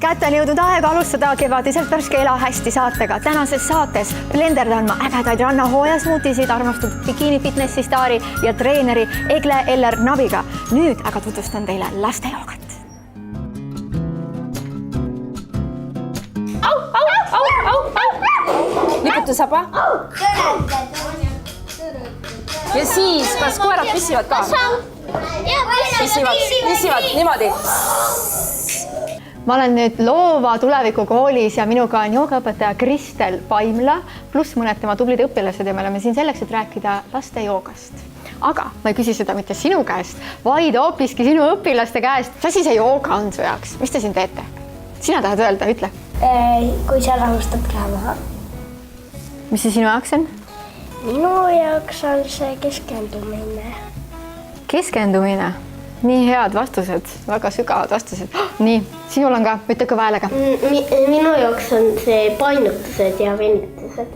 kätte on jõudnud aeg alustada kevadiselt värske Ela hästi saatega. Tänases saates blenderdan ma ägedaid rannahooja smuutisid armastatud bikiini fitnessi staari ja treeneri Egle Eller Naviga. Nüüd aga tutvustan teile lastejoogat. Liputa saba. Ja siis, kas koerad pissivad ka? Pissivad, niimoodi. Ma olen nüüd Loova tulevikukoolis ja minuga on joogaõpetaja Kristel Paimla pluss mõned tema tublid õpilased ja me oleme siin selleks, et rääkida laste joogast. Aga ma ei küsi seda mitte sinu käest, vaid hoopiski sinu õpilaste käest. Mis asi see jooga on su jaoks? Mis te siin teete? Sina tahad öelda, ütle. Kui sa rahustad keha maha. Mis see sinu jaoks on? Minu jaoks on see keskendumine. Keskendumine. Nii head vastused, väga sügavad vastused. Nii, sinul on ka, ütle kõva häälega. Minu jaoks on see painutused ja venitused.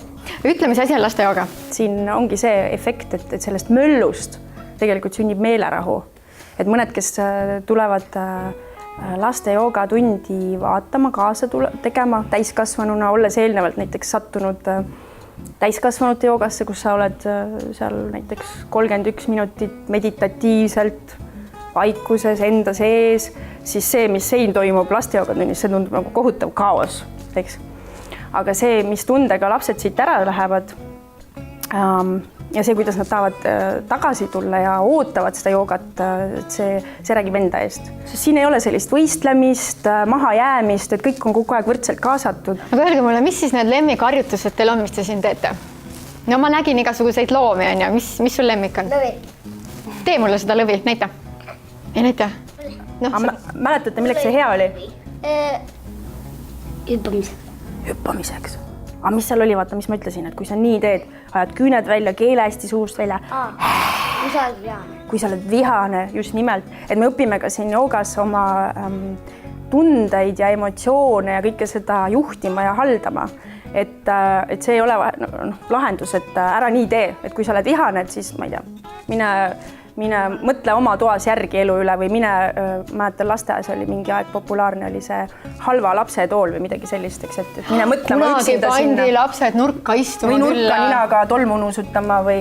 Ütle, mis asi on lastejooga? Siin ongi see efekt, et sellest möllust tegelikult sünnib meelerahu. Et mõned, kes tulevad lastejooga tundi vaatama, kaasa tegema täiskasvanuna, olles eelnevalt näiteks sattunud täiskasvanute joogasse, kus sa oled seal näiteks 31 minutit meditatiivselt vaikuses enda sees, siis see, mis siin toimub lastejoogatunnis, see tundub nagu kohutav kaos, eks. Aga see, mis tundega lapsed siit ära lähevad ja see, kuidas nad tahavad tagasi tulla ja ootavad seda joogat, see räägib enda eest. Siin ei ole sellist võistlemist, mahajäämist, et kõik on kogu aeg võrdselt kaasatud. Aga öelge mulle, mis siis need lemmikharjutused teil on, mis te siin teete? No ma nägin igasuguseid loomi, on ja mis sul lemmik on? Lõvi. Tee mulle seda lõvi, näita. Ja näita. Mäletate, milleks see hea oli? Hüppamiseks. Aga mis seal oli, vaata, mis ma ütlesin, et kui sa nii teed, ajad küüned välja, keele hästi suust välja. Kui sa oled vihane, just nimelt, et me õpime ka siin joogas oma tundeid ja emotsioone ja kõike seda juhtima ja haldama. Et see ei ole lahendus, et ära nii tee, et kui sa oled vihane, et siis ma ei tea, mine mõtle oma toas järgi elu üle või mine, mäletan lasteaias oli mingi aeg populaarne oli see halva lapse tool või midagi sellist, eks, et mine mõtlema üksinda sinna. Pandi lapsed nurka istuma või nurka ninaga tolmu nuusutama või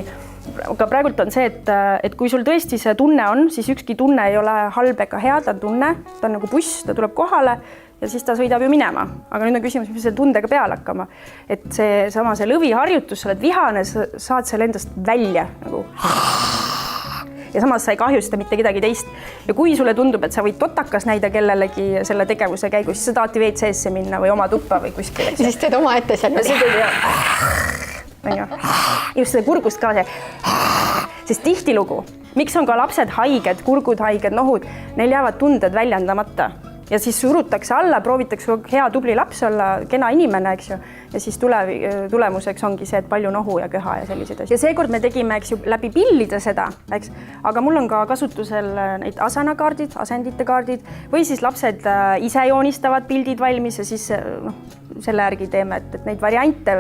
aga praegult on see, et kui sul tõesti see tunne on, siis ükski tunne ei ole halb ega hea, ta on tunne, ta on nagu buss, ta tuleb kohale ja siis ta sõidab ju minema. Aga nüüd on küsimus, mis selle tundega peale hakkama. Et see lõviharjutus, sa oled vihane, sa saad selle endast välja nagu. Ja samas sa ei kahjusta mitte kedagi teist. Ja kui sulle tundub, et sa võid totakas näida kellelegi selle tegevuse käigus, siis sa tahad WC-sse minna või oma tuppa või kuskil. Siis teed oma ette seal. Just see kurgust ka see. Sest tihtilugu, miks on ka lapsed haiged, kurgud haiged, nohud, neil jäävad tunded väljendamata. Ja siis surutakse alla, proovitakse hea tubli laps olla, kena inimene, eks ju. Ja siis tulemuseks ongi see, et palju nohu ja köha ja sellised asjad. Ja seekord me tegime, eks ju, läbi pillide seda, eks. Aga mul on ka kasutusel neid asanakaardid, asendite kaardid või siis lapsed ise joonistavad pildid valmis ja siis selle järgi teeme, et neid variante,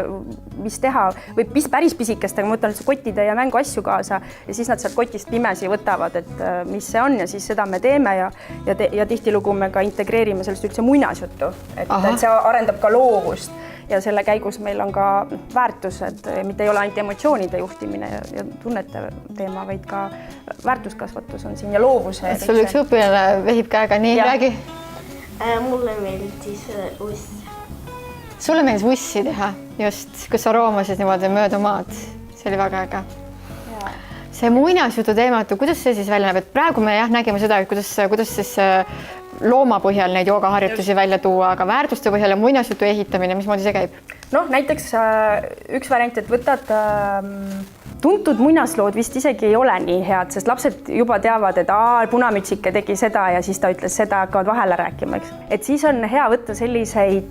mis teha või päris pisikestega, ma võtan kottide ja mänguasju kaasa ja siis nad sealt kotist pimesi võtavad, et mis see on ja siis seda me teeme ja tihtilugu me ka integreerime sellest üldse muinasjuttu, et see arendab ka loovust ja selle käigus meil on ka väärtused, mitte ei ole ainult emotsioonide juhtimine ja tunnete teema, vaid ka väärtuskasvatus on siin ja loovuse. Sul üks õpilane vehib käega, nii räägi. Mulle meeldis uss. Sulle meeldis ussi teha, just, kus sa roomasid niimoodi mööda maad. See oli väga äge. See muinasjutu teematu, kuidas see siis välja näeb? Et praegu me nägime seda, et kuidas siis looma põhjal neid joogaharjutusi välja tuua, aga väärtuste põhjal ja muinasjutu ehitamine, mismoodi see käib? Noh, näiteks üks variant, et võtad tuntud muinaslood vist isegi ei ole nii head, sest lapsed juba teavad, et punamütsike tegi seda ja siis ta ütles seda, hakkavad vahele rääkima, eks. Et siis on hea võtta selliseid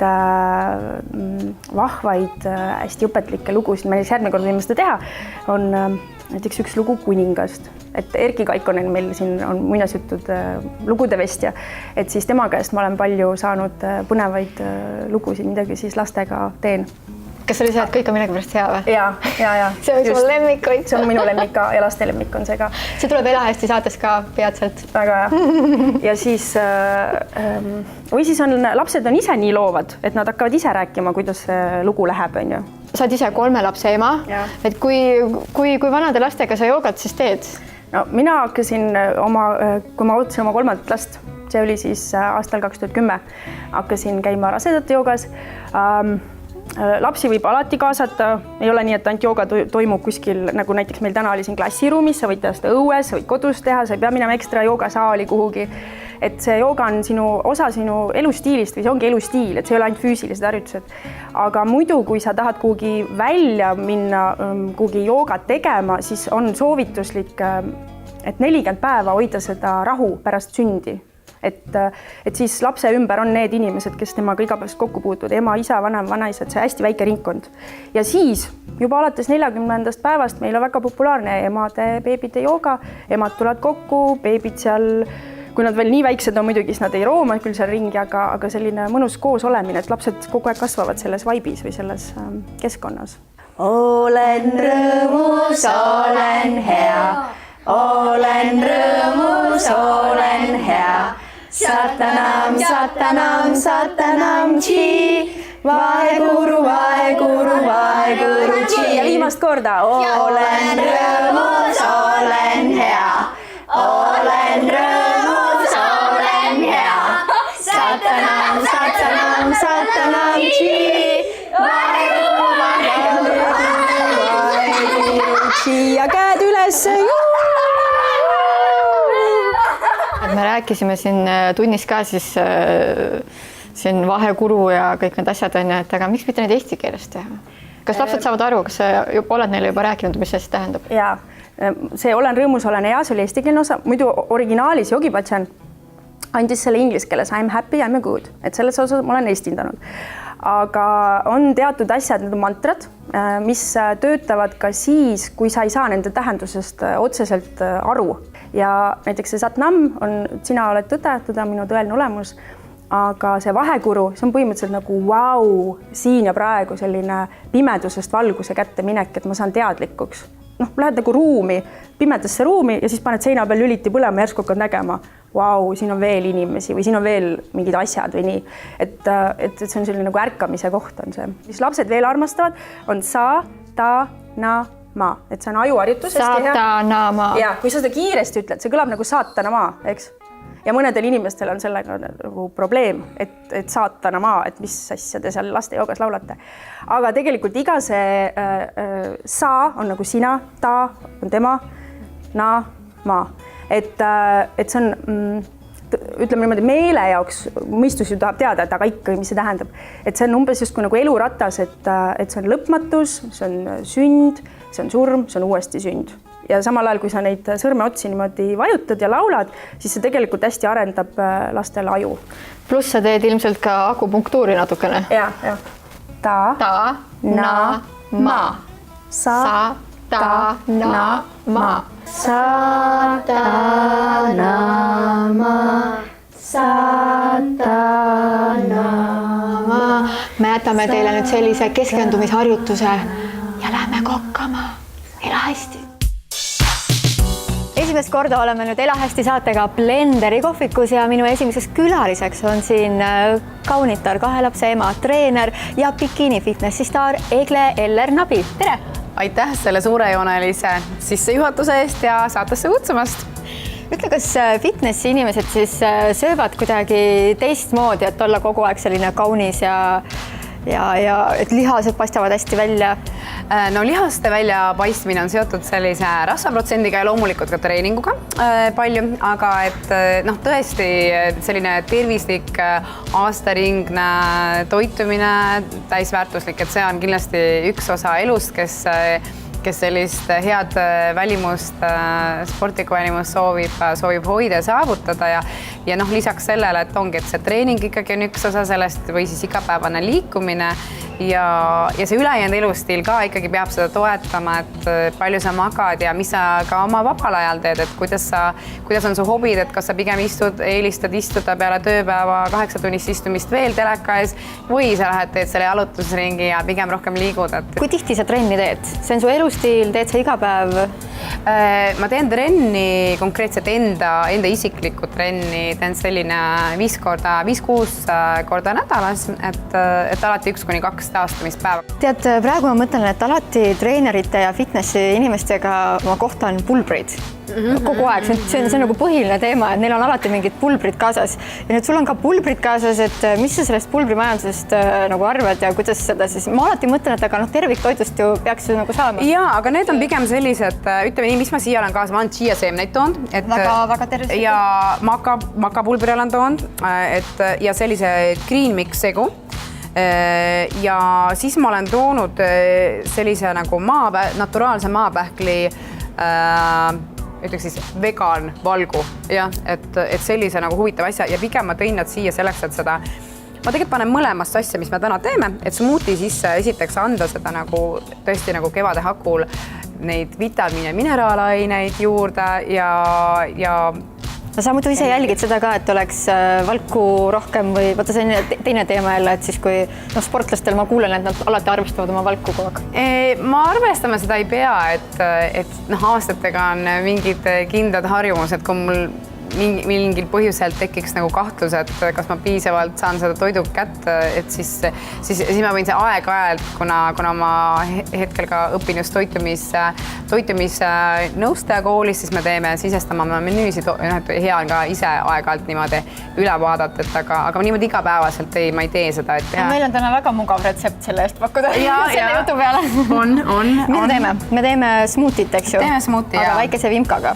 vahvaid, hästi õpetlikke lugusid, ma järgmine kord võime seda teha, on näiteks üks lugu kuningast, et Erki Kaikonen meil siin on muinasjutud lugude vestja, et siis tema käest ma olen palju saanud põnevaid lugusid, midagi siis lastega teen. kas oli see, et kõik on millegipärast hea või? ja. See on sul lemmikuid. See on minu lemmik ka ja laste lemmik on see ka. See tuleb Elahästi saates ka peatselt. Väga hea. Ja siis, või siis lapsed on ise nii loovad, et nad hakkavad ise rääkima, kuidas see lugu läheb, on ju. Sa oled ise 3 lapse ema, et kui vanade lastega sa joogat siis teed? No mina hakkasin kui ma ootasin oma 3. last, see oli siis aastal 2010, hakkasin käima rasedate joogas. Lapsi võib alati kaasata, ei ole nii, et ainult jooga toimub kuskil, nagu näiteks meil täna oli siin klassiruumis, sa võid teha seda õues, sa võid kodus teha, sa ei pea minema ekstra joogasaali kuhugi. Et see jooga on osa sinu elustiilist või see ongi elustiil, et see ei ole ainult füüsilised harjutused. Aga muidu, kui sa tahad kuhugi välja minna, kuhugi joogat tegema, siis on soovituslik, et 40 päeva hoida seda rahu pärast sündi. Et siis lapse ümber on need inimesed, kes temaga igapäevast kokku puutuvad, ema, isa, vanem, vanaisa, et see hästi väike ringkond. Ja siis juba alates 40. päevast meil on väga populaarne emade, beebide jooga, emad tulevad kokku, beebid seal, kui nad veel nii väiksed on muidugi, siis nad ei rooma küll seal ringi, aga selline mõnus koos olemine, et lapsed kogu aeg kasvavad selles vaibis või selles keskkonnas. Olen rõõmus, olen hea, olen rõõmus, olen hea. Satanam, satanam, satanam, chi, vaeguru, vaeguru, vaeguru, chi. Ja viimast korda. Olen rõõmus, olen hea. Olen rõõmus, olen hea. Satanam, satanam, satanam, chi, vaeguru, vaeguru, vaeguru, chi. Ja käed üles. Me rääkisime siin tunnis ka siis siin vahekuru ja kõik need asjad on, et aga miks mitte neid eesti keeles teha? Kas lapsed saavad aru, kas sa oled neile juba rääkinud, mis see tähendab? Jaa, see olen rõõmus, olen hea, see oli eestikeelne osa. Muidu originaalis Yogi Bhajan andis selle inglise keeles I'm happy, I'm good. Et selles osas ma olen eestindanud. Aga on teatud asjad, need on mantrad, mis töötavad ka siis, kui sa ei saa nende tähendusest otseselt aru. Ja näiteks see satnam on, sina oled tõde, tõde on minu tõeline olemus, aga see vahekuru, see on põhimõtteliselt nagu vau, siin ja praegu selline pimedusest valguse kätte minek, et ma saan teadlikuks. Noh, lähed nagu ruumi, pimedasse ruumi ja siis paned seina peal lüliti põlema ja järsku hakkad nägema, vau, siin on veel inimesi või siin on veel mingid asjad või nii. Et see on selline nagu ärkamise koht on see. Mis lapsed veel armastavad, on sa, ta, na, ma. Et see on ajuharjutus. Saatanamaa. Ja, kui sa seda kiiresti ütled, see kõlab nagu saatanamaa, eks? Ja mõnedel inimestel on sellega nagu probleem, et saatanamaa, et mis asja te seal laste joogas laulate. Aga tegelikult iga see sa on nagu sina, ta on tema, na, ma. Et see on, ütleme niimoodi, meele jaoks mõistus ju tahab teada, et aga ikka, mis see tähendab. Et see on umbes just kui nagu eluratas, et see on lõpmatus, see on sünd, see on surm, see on uuesti sünd. Ja samal ajal, kui sa neid sõrme otsi niimoodi vajutad ja laulad, siis see tegelikult hästi arendab lastele aju. Pluss sa teed ilmselt ka akupunktuuri natukene. Ja. Ta, na, ma. Sa, ta, na, ma. Sa, ta, na, ma. Sa, ta, na, ma. Me jätame teile nüüd sellise keskendumisharjutuse ja lähme kokkama. Ela hästi! Esimest korda oleme nüüd Elahästi saatega Blenderi kohvikus ja minu esimeseks külaliseks on siin kaunitar, 2 lapse ema, treener ja bikini fitnessi staar Egle Eller-Nabi. Tere! Aitäh selle suurejoonelise sissejuhatuse eest ja saatesse kutsumast. Ütle, kas fitnessi inimesed siis söövad kuidagi teistmoodi, et olla kogu aeg selline kaunis ja et lihased paistavad hästi välja? No lihaste välja paistmine on seotud sellise rasvaprotsendiga ja loomulikult ka treeninguga palju, aga et noh, tõesti selline tervislik aastaringne toitumine, täisväärtuslik, et see on kindlasti üks osa elust, kes kes sellist head välimust, sportlikku välimust soovib hoida ja saavutada ja noh, lisaks sellele, et ongi, et see treening ikkagi on üks osa sellest või siis igapäevane liikumine ja see ülejäänud elustiil ka ikkagi peab seda toetama, et palju sa magad ja mis sa ka oma vabal ajal teed, et kuidas on su hobid, et kas sa pigem eelistad istuda peale tööpäeva 8-tunnist istumist veel teleka ees või sa lähed, teed selle jalutusringi ja pigem rohkem liigud, et kui tihti sa trenni teed? See on su elustiil, teed sa iga päev? Ma teen trenni, konkreetselt enda isiklikku trenni, teen selline 5-6 korda nädalas, et alati 1 kuni 2 taastamispäeva. Tead, praegu ma mõtlen, et alati treenerite ja fitnessi inimestega ma kohtan pulbrid. Kogu aeg, see on nagu põhiline teema, et neil on alati mingid pulbrid kaasas ja nüüd sul on ka pulbrid kaasas, et mis sa sellest pulbrimajandusest nagu arvad ja kuidas seda siis, ma alati mõtlen, et aga noh, terviktoidust ju peaks ju nagu saama. Jaa, aga need on pigem sellised, ütleme nii, mis ma siia olen kaasa, ma olen chia-seemneid toonud. Väga tervislik. Ja makapulbri olen toonud, ja sellise green mix segu. Ja siis ma olen toonud sellise nagu naturaalse maapähkli ütleks siis vegan valgu, jah, et sellise nagu huvitav asja ja pigem ma tõin nad siia selleks, et seda ma tegelikult panen mõlemast asja, mis me täna teeme, et smuuti sisse esiteks anda seda nagu tõesti nagu kevade hakul neid vitamiine, mineraalaineid juurde ja no sa muidu ise jälgid seda ka, et oleks valku rohkem või vaata see on teine teema jälle, et siis kui sportlastel ma kuulen, et nad alati arvestavad oma valku kogu aeg. Ma arvestama seda ei pea, et aastatega on mingid kindlad harjumused, kui mul mingil põhjusel tekiks nagu kahtlus, et kas ma piisavalt saan seda toidu kätte, et siis ma võin see aeg-ajalt, kuna ma hetkel ka õpin just toitumisnõustaja koolis, siis me sisestama menüüsid, hea on ka ise aeg-ajalt niimoodi üle vaadata, et aga niimoodi igapäevaselt ma ei tee seda. Meil on täna väga mugav retsept selle eest pakkuda selle jutu peale. On. Me teeme smuutit, eks ju? Teeme smuuti, aga väikese vimkaga.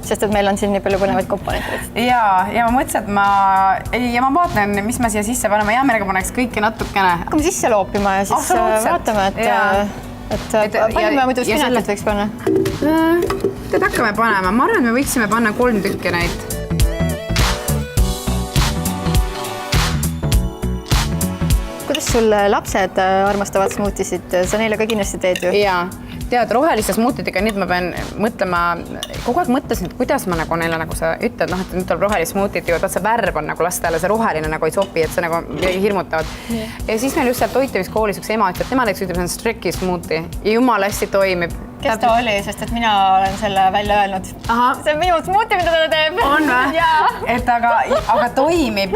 Sest et meil on siin nii palju põnevaid komponente. Ja ma mõtlesin, et ma vaatan, mis ma siia sisse panen. Ma hea meelega paneks kõike natukene. Hakkame sisse loopima ja siis vaatame, et palju me muidu spinatit võiks panna? Tead hakkame panema. Ma arvan, et me võiksime panna 3 tükki neid. Kuidas sul lapsed armastavad smuutisid? Sa neile ka kindlasti teed ju? Jaa. Tead, roheliste smuutidega nüüd ma pean mõtlema, kogu aeg mõtlesin, et kuidas ma nagu neile nagu sa ütled, et nüüd tuleb rohelist smuutit ju, et see värv on nagu lastele, see roheline nagu ei sobi, et see nagu hirmutavad. Ja siis meil just seal toitumiskoolis üks ema ütleb, et tema näiteks ütleb, see on Streki smuuti ja jumala hästi toimib. Kes ta oli, sest et mina olen selle välja öelnud. See on minu smuuti, mida ta teeb. On või? Et aga toimib.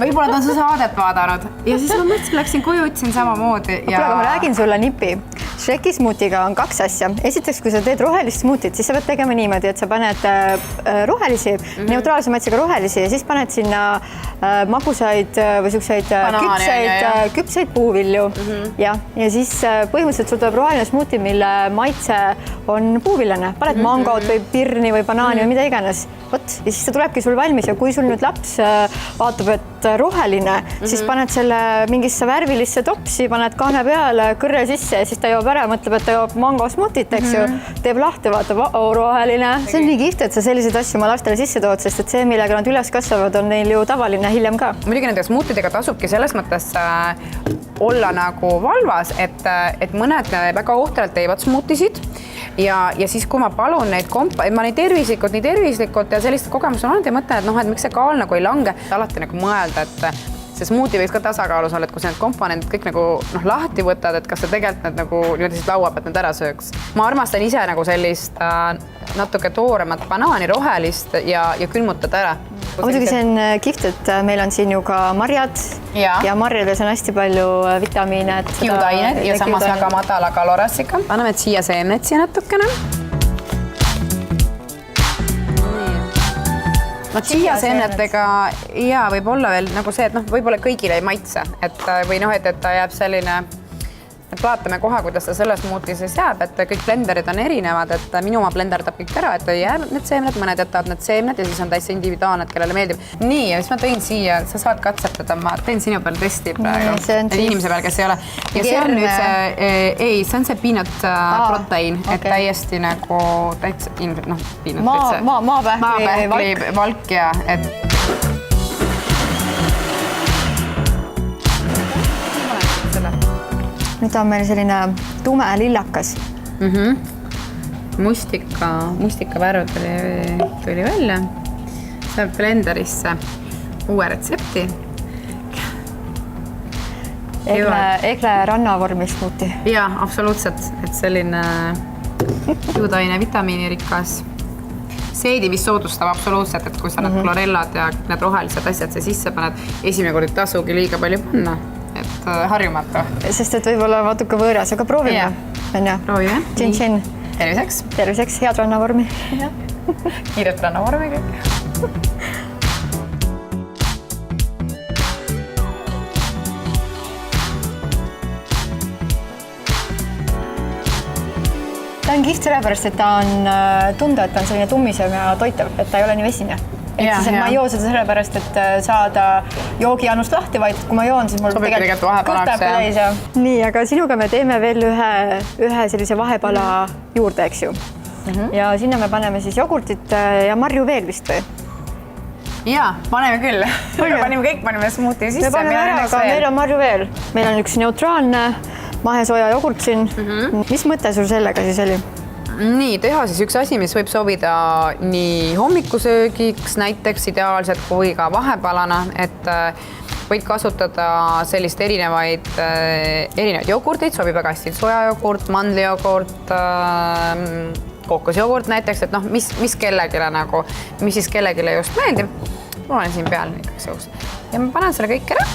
Võib-olla ta on su saadet vaadanud. Ja siis ma mõtlesin, läksin koju, ütlesin samamoodi. Aga ma räägin sulle nipi. Streki smuutiga on 2 asja. Esiteks, kui sa teed rohelist smuutit, siis sa pead tegema niimoodi, et sa paned rohelisi, neutraalse maitsega rohelisi ja siis paned sinna magusaid või selliseid küpseid puuvilju. Ja siis põhimõtteliselt sul tuleb roheline smuuti, mille maitse on puuvillane. Paned mangot või pirni või banaani või mida iganes. Vot, ja siis ta tulebki sul valmis ja kui sul nüüd laps vaatab, et roheline, siis paned selle mingisse värvilisse topsi, paned kahne peale, kõrre sisse ja siis ta joob ära, mõtleb, et ta joob mango smuutit, eks ju, teeb lahti, vaatab, roheline. See on nii kihvt, et sa selliseid asju oma lastele sisse tood, sest et see, millega nad üles kasvavad, on neil ju tavaline hiljem ka. Muidugi nende smuutidega tasubki selles mõttes olla nagu valvas, et mõned väga ohtralt teevad smuutisid ja siis, kui ma palun neid ma neid tervislikult ja sellist kogemust on olnud ja mõtlen, et miks see kaal nagu ei lange, alati nagu mõelda, et see smuuti võiks ka tasakaalus olla, et kui sa need komponendid kõik nagu lahti võtad, et kas sa tegelikult need nagu niimoodi siis laua pealt need ära sööks. Ma armastan ise nagu sellist natuke tooremat banaani, rohelist ja külmutada ära. Muidugi see on kihvt, et meil on siin ju ka marjad ja marjades on hästi palju vitamiine. Kiudained ja samas väga madala kalorasika. Anname siia seemned siia natukene. Chia seemnetega võib olla veel nagu see, et võib-olla kõigile ei maitse, et ta jääb selline et vaatame kohe, kuidas ta selles smoothies jääb, et kõik blenderid on erinevad, et minu oma blenderdab kõik ära, et jäävad need seemned, mõned jätavad need seemned ja siis on täitsa individuaalne, et kellele meeldib. Nii, ja siis ma tõin siia, sa saad katsetada, ma teen sinu peal testi praegu, inimese peal, kes ei ole. Ja see on nüüd see, see on see peanut proteiin, et täiesti nagu täitsa, maapähkli valk ja et nüüd on meil selline tume lillakas. Mustika värv tuli välja. Saab blenderisse uue retsepti. Egle rannavormi smuuti. Jaa, absoluutselt. Et selline juudaine vitamiinirikas seedi, mis soodustab absoluutselt, et kui sa need klorellad ja need rohelised asjad see sisse paned, esimene kord ei tasugi liiga palju panna. Et harjumata. Sest et võib-olla natuke võõras, aga proovime. Proovime. Tšin-tšin. Terviseks. Terviseks, head rannavormi. Kiiret rannavormi kõik. Ta on kihvt sellepärast, et ta on tunda, et ta on selline tummisem ja toitav, et ta ei ole nii vesine. Et siis, et ma ei joo seda sellepärast, et saada joogiannust lahti, vaid kui ma joon, siis mul tegelikult kõht läheb täis. Nii, aga sinuga me teeme veel ühe sellise vahepala juurde, eks ju. Ja sinna me paneme siis jogurtit ja marju veel vist või? Jaa, paneme küll. Paneme smuuti sisse. Me paneme ära, aga meil on marju veel. Meil on üks neutraalne mahesoja jogurt siin. Mis mõte sul sellega siis oli? Nii, teha siis üks asi, mis võib sobida nii hommikusöögiks näiteks ideaalselt kui ka vahepalana, et võid kasutada sellist erinevaid jogurteid, sobib väga hästi sojajogurt, mandlijogurt, kookosjogurt näiteks, et noh, mis kellegile nagu, mis siis kellegile just meeldib. Ma olen siin peal igaks juhuks ja ma panen selle kõik ära.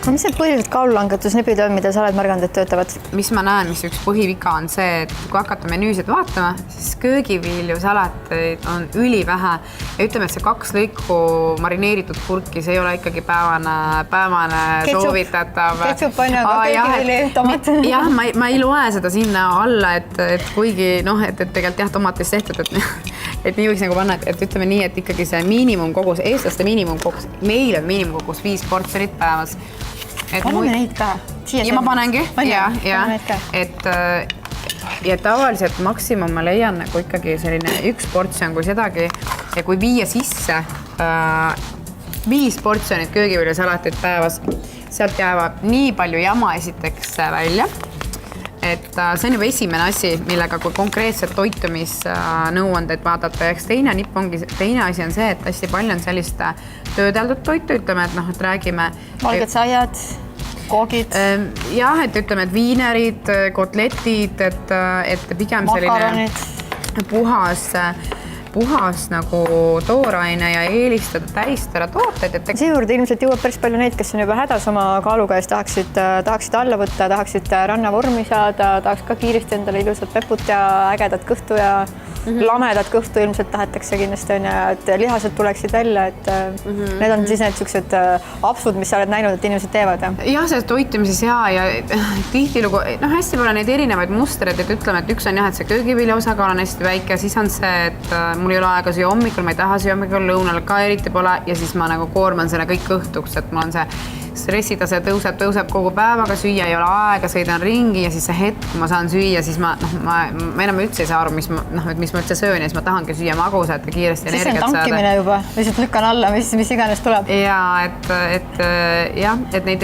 Mis need põhilised kaalulangetusnipid on, mida sa oled märganud, et töötavad? Mis ma näen, mis üks põhivika on see, et kui hakata menüüsid vaatama, siis köögiviljusalateid on ülivähe ja ütleme, et see 2 lõiku marineeritud purki, see ei ole ikkagi päevane soovitatav. Ketsup on aga köögivili, tomat. Jah, ma ei loe seda sinna alla, et kuigi et tegelikult jah, tomatist tehtud, et nii võiks nagu panna, et ütleme nii, et ikkagi see miinimumkogus, eestlaste miinimumkogus, meil on miinimumkogus 5 portsionit päevas. Paneme neid ka. Ja ma panengi. Ja tavaliselt maksimum ma leian nagu ikkagi selline 1 portsjon kui sedagi ja kui viia sisse 5 portsjonit köögiviljasalatit päevas, sealt jäävad nii palju jama esiteks välja, et see on juba esimene asi, millega kui konkreetset toitumisnõuandeid vaadata. Teine asi on see, et hästi palju on sellist töödeldud toitu, ütleme, et räägime valged saiad, koogid. Jah, et ütleme, et viinerid, kotletid, et pigem selline puhas nagu tooraine ja eelistada täistele tooteid. See juurde ilmselt jõuab päris palju neid, kes on juba hädas oma kaaluga ja tahaksid alla võtta, tahaksid rannavormi saada, tahaks ka kiiresti endale ilusat peput ja ägedat kõhtu ja lamedat kõhtu ilmselt tahetakse kindlasti, et lihased tuleksid välja, et need on siis need sellised apsud, mis sa oled näinud, et inimesed teevad. Jah, see toitumises ja tihtilugu, hästi palju neid erinevaid mustreid, et ütleme, et üks on jah, et see köögivilja osakaal on hästi väike, siis on see, et mul ei ole aega süüa hommikul, ma ei taha süüa hommikul, lõunal ka eriti pole ja siis ma nagu koorman selle kõik õhtuks, et mul on see stressitase tõuseb kogu päevaga, süüa ei ole aega, sõidan ringi ja siis see hetk, kui ma saan süüa, siis ma enam üldse ei saa aru, mis ma üldse söön ja siis ma tahangi süüa magusat ja kiiresti energiat saada. Siis on tankimine juba, lihtsalt lükkan alla, mis iganes tuleb. Ja et neid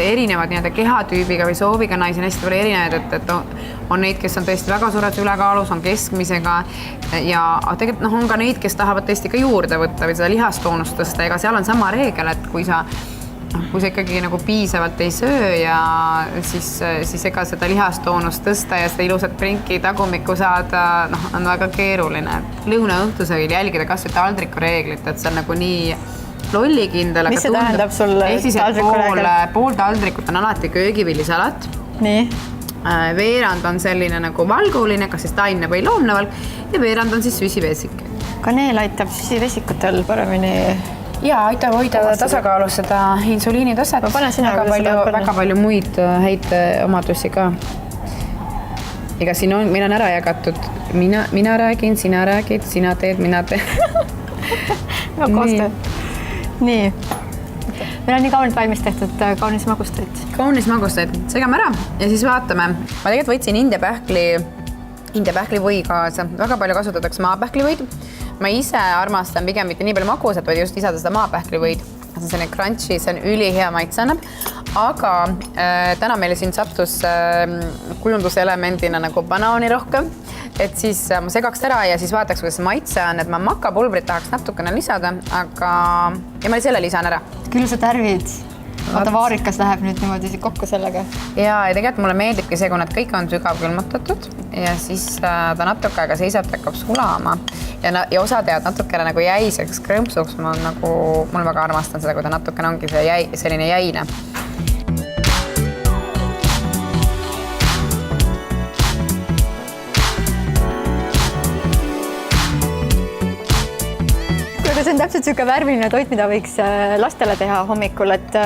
erinevad kehatüübiga või sooviga naisi on hästi palju erinevaid, et on neid, kes on tõesti väga suured ülekaalus, on keskmisega ja tegelikult on ka neid, kes tahavad tõesti ka juurde võtta või seda lihastoonust tõsta, ega seal on sama reegel, et kui sa ikkagi nagu piisavalt ei söö ja siis ega seda lihastoonust tõsta ja seda ilusat prinki tagumikku saada, on väga keeruline. Lõuna-õhtusöögil jälgida kas või taldriku reeglit, et see on nagu nii lollikindel. Mis see tähendab sul taldriku reegel? Pool taldrikut on alati köögivillisalat. Nii? veerand on selline nagu valguline, kas siis taimne või loomne valg ja veerand on siis süsivesik. kaneel aitab süsivesikutel paremini. Ja aitab hoida tasakaalus seda insuliinitaset. Ma panen sina väga palju muid häid omadusi ka. Ega siin on, meil on ära jagatud, mina räägin, sina räägid, sina teed, mina teen. Nii. Meil on nii kaunilt valmis tehtud kaunis magustoit. Kaunis magustoit, segame ära ja siis vaatame. Ma tegelikult võtsin India pähkli või kaasa. Väga palju kasutatakse maapähklivõid. Ma ise armastan pigem mitte nii palju magusat, vaid just lisada seda maapähklivõid. See on selline crunchy, see on ülihea maitse annab. Aga täna meile siin sattus kujunduselemendina nagu banaani rohkem. Et siis ma segaks ära ja siis vaataks, kuidas see maitse on, et ma makapulbrit tahaks natukene lisada, aga ja ma selle lisan ära. Küll sa tärvid. Vaata, vaarikas läheb nüüd niimoodi kokku sellega. Ja tegelikult mulle meeldibki see, kui nad kõik on sügavkülmutatud ja siis ta natuke aega seisab, hakkab sulama ja osad jäävad natukene nagu jäiseks krõmpsuks. Mul väga armastan seda, kui ta natukene ongi see selline jäine. See on täpselt niisugune värviline toit, mida võiks lastele teha hommikul, et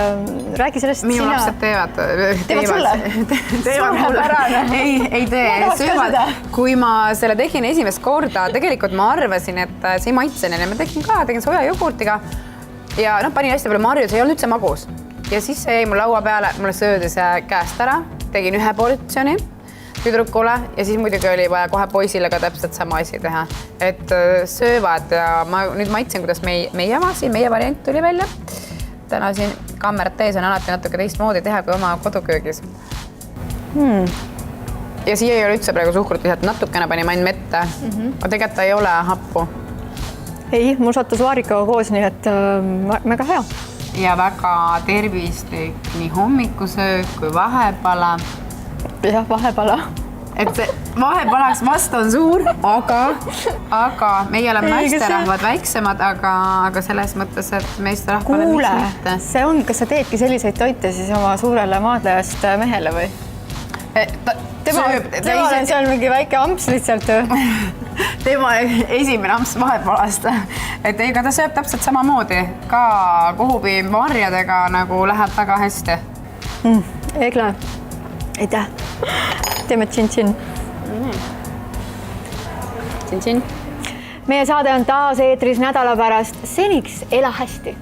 räägi sellest Minu lapsed teevad sulle? Teevad mulle. Ei tee. Söövad. Kui ma selle tegin esimest korda, tegelikult ma arvasin, et see ei maitsen ja ma tegin soja jogurtiga ja panin hästi palju marju, see ei olnud üldse magus. Ja siis see jäi mul laua peale, mulle söödi see käest ära, tegin 1 portsjoni tüdrukule ja siis muidugi oli vaja kohe poisile ka täpselt sama asi teha. Et söövad ja ma nüüd maitsen, kuidas meie variant tuli välja. Täna siin kaamerat tees on alati natuke teistmoodi teha kui oma koduköögis. Ja siia ei ole üldse praegu suhkrut lisat, natukene panin ainult mette. Aga tegelikult ei ole happu. Ei, mul sattus vaarikaga koos, nii et väga hea. Ja väga tervislik nii hommikusöök kui vahepala. Jah, vahepala. Et see vahepalaks vast on suur, aga meie oleme naisterahvad väiksemad, aga selles mõttes, et meesterahvale Kuule, see on, kas sa teedki selliseid toite siis oma suurele maadlejast mehele või? Tema on seal mingi väike amps lihtsalt. Tema esimene amps vahepalast. Et ega ta sööb täpselt samamoodi. Ka kuhugi marjadega nagu läheb väga hästi. Egle, aitäh. Teeme tšin-tšin. Tšin-tšin. Meie saade on taas eetris nädala pärast. Seniks ela hästi.